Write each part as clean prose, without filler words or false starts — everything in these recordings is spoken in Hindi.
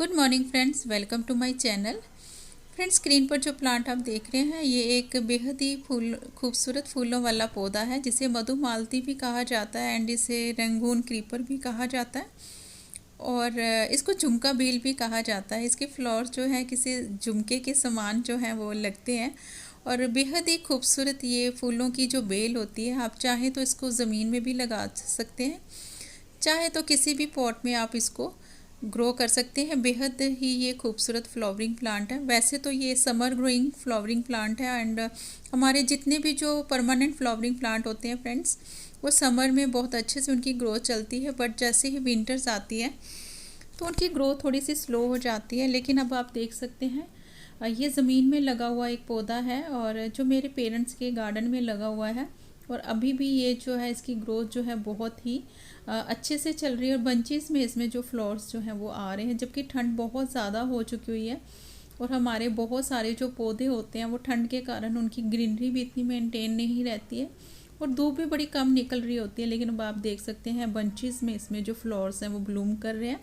Good morning friends, welcome to my channel. Friends, screen पर जो प्लांट आप देख रहे हैं ये एक बेहद ही खूबसूरत फूलों वाला पौधा है जिसे मधुमालती भी कहा जाता है एंड इसे रंगून क्रीपर भी कहा जाता है और इसको झुमका बेल भी कहा जाता है। इसके फ्लावर्स जो हैं किसी झुमके के समान जो हैं वो लगते हैं और बेहद ही खूबसूरत ये फूलों की जो बेल होती है, आप चाहें तो इसको ज़मीन में भी लगा सकते हैं, चाहे तो किसी भी पॉट में आप इसको ग्रो कर सकते हैं। बेहद ही ये खूबसूरत फ्लावरिंग प्लांट है। वैसे तो ये समर ग्रोइंग फ्लावरिंग प्लांट है एंड हमारे जितने भी जो परमानेंट फ्लावरिंग प्लांट होते हैं फ्रेंड्स, वो समर में बहुत अच्छे से उनकी ग्रोथ चलती है, बट जैसे ही विंटर्स आती है तो उनकी ग्रोथ थोड़ी सी स्लो हो जाती है। लेकिन अब आप देख सकते हैं ये ज़मीन में लगा हुआ एक पौधा है और जो मेरे पेरेंट्स के गार्डन में लगा हुआ है और अभी भी ये जो है इसकी ग्रोथ जो है बहुत ही अच्छे से चल रही है और बंचेस में इसमें जो फ्लावर्स जो हैं वो आ रहे हैं, जबकि ठंड बहुत ज़्यादा हो चुकी हुई है और हमारे बहुत सारे जो पौधे होते हैं वो ठंड के कारण उनकी ग्रीनरी भी इतनी मेंटेन नहीं रहती है और धूप भी बड़ी कम निकल रही होती है। लेकिन अब आप देख सकते हैं बंचेस में इसमें जो फ्लावर्स हैं वो ब्लूम कर रहे हैं।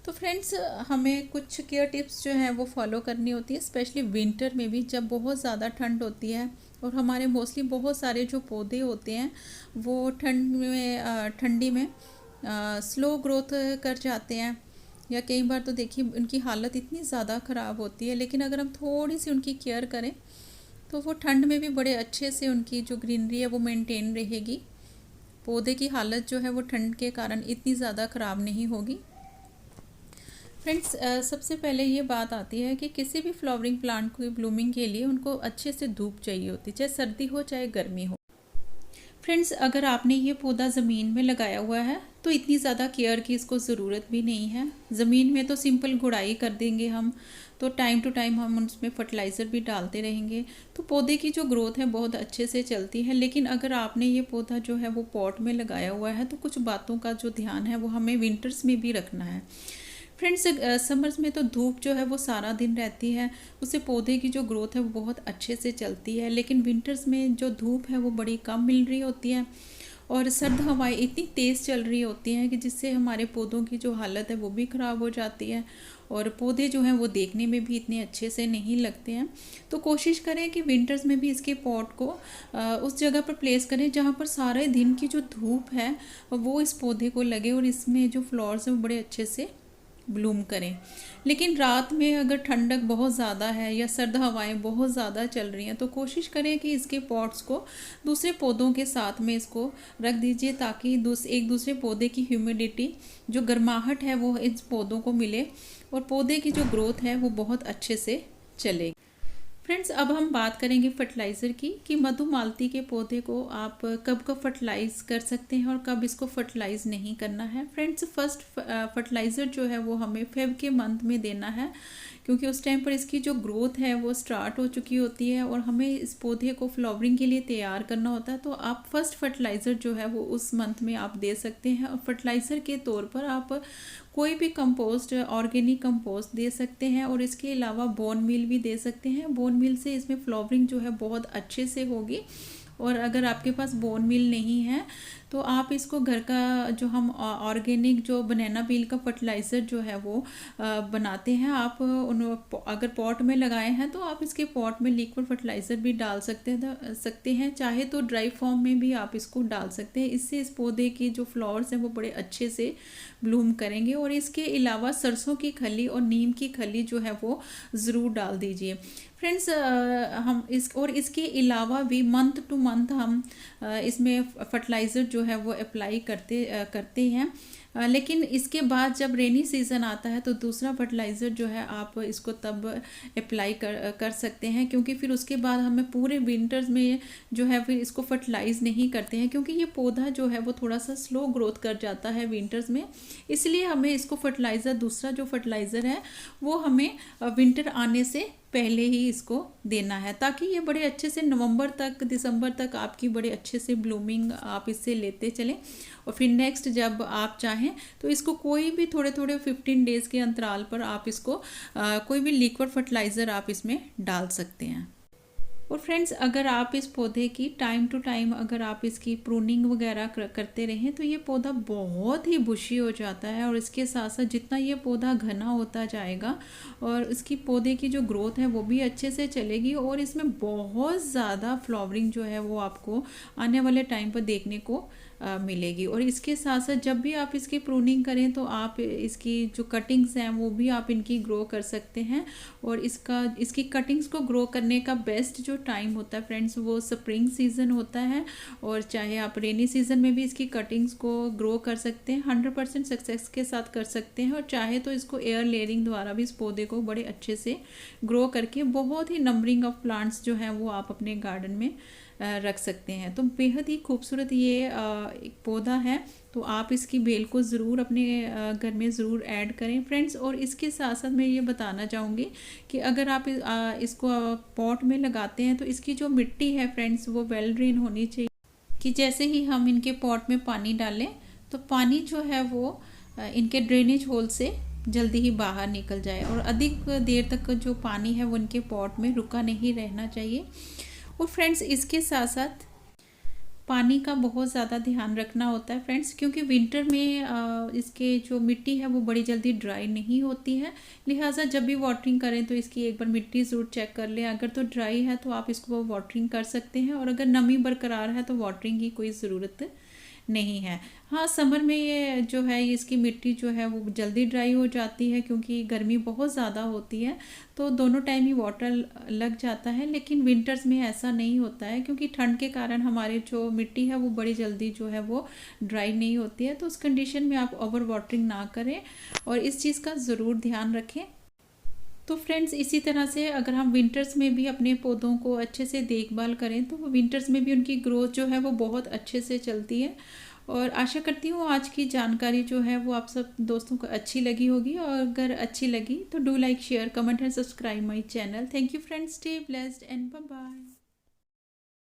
तो फ्रेंड्स, हमें कुछ केयर टिप्स जो हैं वो फॉलो करनी होती है, स्पेशली विंटर में भी जब बहुत ज़्यादा ठंड होती है और हमारे मोस्टली बहुत सारे जो पौधे होते हैं वो ठंडी में स्लो ग्रोथ कर जाते हैं या कई बार तो देखिए उनकी हालत इतनी ज़्यादा ख़राब होती है। लेकिन अगर हम थोड़ी सी उनकी केयर करें तो वो ठंड में भी बड़े अच्छे से उनकी जो ग्रीनरी है वो मेंटेन रहेगी। पौधे की हालत जो है वो ठंड के कारण इतनी ज़्यादा ख़राब नहीं होगी। फ्रेंड्स, सबसे पहले ये बात आती है कि किसी भी फ्लावरिंग प्लांट की ब्लूमिंग के लिए उनको अच्छे से धूप चाहिए होती है, चाहे सर्दी हो चाहे गर्मी हो। फ्रेंड्स, अगर आपने ये पौधा ज़मीन में लगाया हुआ है तो इतनी ज़्यादा केयर की इसको ज़रूरत भी नहीं है। ज़मीन में तो सिंपल गुड़ाई कर देंगे हम, तो टाइम टू टाइम हम उसमें फर्टिलाइज़र भी डालते रहेंगे तो पौधे की जो ग्रोथ है बहुत अच्छे से चलती है। लेकिन अगर आपने ये पौधा जो है वो पॉट में लगाया हुआ है तो कुछ बातों का जो ध्यान है वो हमें विंटर्स में भी रखना है। फ्रेंड्स, समर्स में तो धूप जो है वो सारा दिन रहती है, उससे पौधे की जो ग्रोथ है वो बहुत अच्छे से चलती है। लेकिन विंटर्स में जो धूप है वो बड़ी कम मिल रही होती है और सर्द हवाएं इतनी तेज़ चल रही होती हैं कि जिससे हमारे पौधों की जो हालत है वो भी ख़राब हो जाती है और पौधे जो हैं वो देखने में भी इतने अच्छे से नहीं लगते हैं। तो कोशिश करें कि विंटर्स में भी इसके पॉट को उस जगह पर प्लेस करें जहाँ पर सारे दिन की जो धूप है वो इस पौधे को लगे और इसमें जो फ्लावर्स हैं वो बड़े अच्छे से ब्लूम करें। लेकिन रात में अगर ठंडक बहुत ज़्यादा है या सर्द हवाएं बहुत ज़्यादा चल रही हैं तो कोशिश करें कि इसके पॉट्स को दूसरे पौधों के साथ में इसको रख दीजिए ताकि एक दूसरे पौधे की ह्यूमिडिटी जो गर्माहट है वो इन पौधों को मिले और पौधे की जो ग्रोथ है वो बहुत अच्छे से चलेगी। फ्रेंड्स, अब हम बात करेंगे फर्टिलाइज़र की कि मधुमालती के पौधे को आप कब कब फर्टिलाइज़ कर सकते हैं और कब इसको फर्टिलाइज़ नहीं करना है। फ्रेंड्स, फर्स्ट फर्टिलाइज़र जो है वो हमें फेब के मंथ में देना है क्योंकि उस टाइम पर इसकी जो ग्रोथ है वो स्टार्ट हो चुकी होती है और हमें इस पौधे को फ्लावरिंग के लिए तैयार करना होता है। तो आप फर्स्ट फर्टिलाइज़र जो है वो उस मंथ में आप दे सकते हैं और फर्टिलाइज़र के तौर पर आप कोई भी कंपोस्ट ऑर्गेनिक कंपोस्ट दे सकते हैं और इसके अलावा बोन मील भी दे सकते हैं। बोन मील से इसमें फ्लावरिंग जो है बहुत अच्छे से होगी और अगर आपके पास बोन मील नहीं है तो आप इसको घर का जो हम ऑर्गेनिक जो बनाना पील का फर्टिलाइज़र जो है वो बनाते हैं, आप अगर पॉट में लगाए हैं तो आप इसके पॉट में लिक्विड फर्टिलाइज़र भी डाल सकते हैं, चाहे तो ड्राई फॉर्म में भी आप इसको डाल सकते हैं। इससे इस पौधे की जो फ्लावर्स हैं वो बड़े अच्छे से ब्लूम करेंगे। और इसके अलावा सरसों की खली और नीम की खली जो है वो ज़रूर डाल दीजिए। फ्रेंड्स, इसके अलावा भी मंथ टू मंथ हम इसमें फर्टिलाइज़र जो है वो अप्लाई करते हैं। लेकिन इसके बाद जब रेनी सीज़न आता है तो दूसरा फर्टिलाइज़र जो है आप इसको तब अप्लाई कर सकते हैं क्योंकि फिर उसके बाद हमें पूरे विंटर्स में जो है फिर इसको फर्टिलाइज़ नहीं करते हैं क्योंकि ये पौधा जो है वो थोड़ा सा स्लो ग्रोथ कर जाता है विंटर्स में। इसलिए हमें इसको दूसरा जो फर्टिलाइज़र है वो हमें विंटर आने से पहले ही इसको देना है ताकि ये बड़े अच्छे से नवंबर तक दिसंबर तक आपकी बड़े अच्छे से ब्लूमिंग आप इससे लेते चलें और फिर नेक्स्ट जब आप चाहें तो इसको कोई भी थोड़े थोड़े 15 डेज़ के अंतराल पर आप इसको कोई भी लिक्विड फर्टिलाइज़र आप इसमें डाल सकते हैं। और फ्रेंड्स, अगर आप इस पौधे की टाइम टू टाइम अगर आप इसकी प्रूनिंग वगैरह करते रहें तो ये पौधा बहुत ही बुशी हो जाता है। और इसके साथ साथ जितना ये पौधा घना होता जाएगा और इसकी पौधे की जो ग्रोथ है वो भी अच्छे से चलेगी और इसमें बहुत ज़्यादा फ्लावरिंग जो है वो आपको आने वाले टाइम पर देखने को मिलेगी। और इसके साथ साथ जब भी आप इसकी प्रूनिंग करें तो आप इसकी जो कटिंग्स हैं वो भी आप इनकी ग्रो कर सकते हैं। और इसकी कटिंग्स को ग्रो करने का बेस्ट जो टाइम होता है फ्रेंड्स वो स्प्रिंग सीज़न होता है। और चाहे आप रेनी सीज़न में भी इसकी कटिंग्स को ग्रो कर सकते हैं, 100% सक्सेस के साथ कर सकते हैं। और चाहे तो इसको एयर लेयरिंग द्वारा भी इस पौधे को बड़े अच्छे से ग्रो करके बहुत ही नंबरिंग ऑफ प्लांट्स जो हैं वो आप अपने गार्डन में रख सकते हैं। तो बेहद ही खूबसूरत ये एक पौधा है, तो आप इसकी बेल को ज़रूर अपने घर में ज़रूर ऐड करें फ्रेंड्स। और इसके साथ साथ मैं ये बताना चाहूँगी कि अगर आप इसको पॉट में लगाते हैं तो इसकी जो मिट्टी है फ्रेंड्स वो वेल ड्रेन होनी चाहिए, कि जैसे ही हम इनके पॉट में पानी डालें तो पानी जो है वो इनके ड्रेनेज होल से जल्दी ही बाहर निकल जाए और अधिक देर तक जो पानी है वो इनके पॉट में रुका नहीं रहना चाहिए। और फ्रेंड्स, इसके साथ साथ पानी का बहुत ज़्यादा ध्यान रखना होता है फ्रेंड्स, क्योंकि विंटर में इसके जो मिट्टी है वो बड़ी जल्दी ड्राई नहीं होती है। लिहाजा जब भी वाटरिंग करें तो इसकी एक बार मिट्टी ज़रूर चेक कर लें। अगर तो ड्राई है तो आप इसको वाटरिंग कर सकते हैं और अगर नमी बरकरार है तो वाटरिंग की कोई ज़रूरत नहीं है। हाँ, समर में ये जो है इसकी मिट्टी जो है वो जल्दी ड्राई हो जाती है क्योंकि गर्मी बहुत ज़्यादा होती है, तो दोनों टाइम ही वाटर लग जाता है। लेकिन विंटर्स में ऐसा नहीं होता है क्योंकि ठंड के कारण हमारी जो मिट्टी है वो बड़ी जल्दी जो है वो ड्राई नहीं होती है। तो उस कंडीशन में आप ओवर वाटरिंग ना करें और इस चीज़ का ज़रूर ध्यान रखें। तो फ्रेंड्स, इसी तरह से अगर हम विंटर्स में भी अपने पौधों को अच्छे से देखभाल करें तो विंटर्स में भी उनकी ग्रोथ जो है वो बहुत अच्छे से चलती है। और आशा करती हूँ आज की जानकारी जो है वो आप सब दोस्तों को अच्छी लगी होगी, और अगर अच्छी लगी तो do like, share, comment and subscribe my channel. Thank you friends, stay blessed and bye bye.